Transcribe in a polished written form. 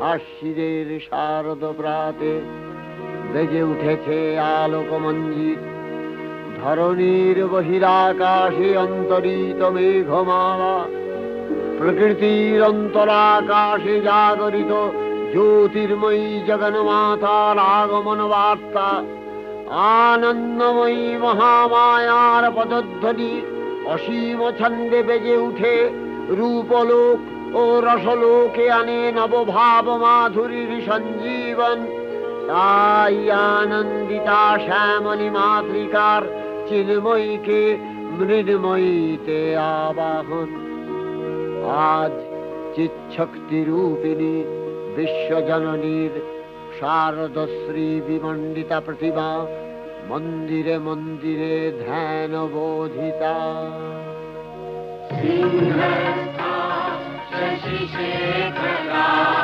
আশ্বিনের শারদ প্রাতে বেজে উঠেছে আলোক মঞ্জিত। ধরণীর বহিরাকাশে অন্তরিত মেঘমালা, প্রকৃতির অন্তরাকাশে জাগরিত জ্যোতির্ময়ী জগন্মাতার আগমন বার্তা। আনন্দময়ী মহামায়ার পদধ্বনি অসীম ছন্দে বেজে উঠে রূপলোক ও রসলোকে আনে নবভাব মাধুরীর সঞ্জীবন। তাই আনন্দিতা শ্যামলী মাতৃকার চিন্ময়ীকে মৃন্ময়ীতে আবাহন। আজ চিৎশক্তি রূপিণী বিশ্বজননীর শারদশ্রী বিমণ্ডিতা প্রতিমা মন্দিরে মন্দিরে ধ্যান বোধিতা। সিংহস্থা শশিশেখরা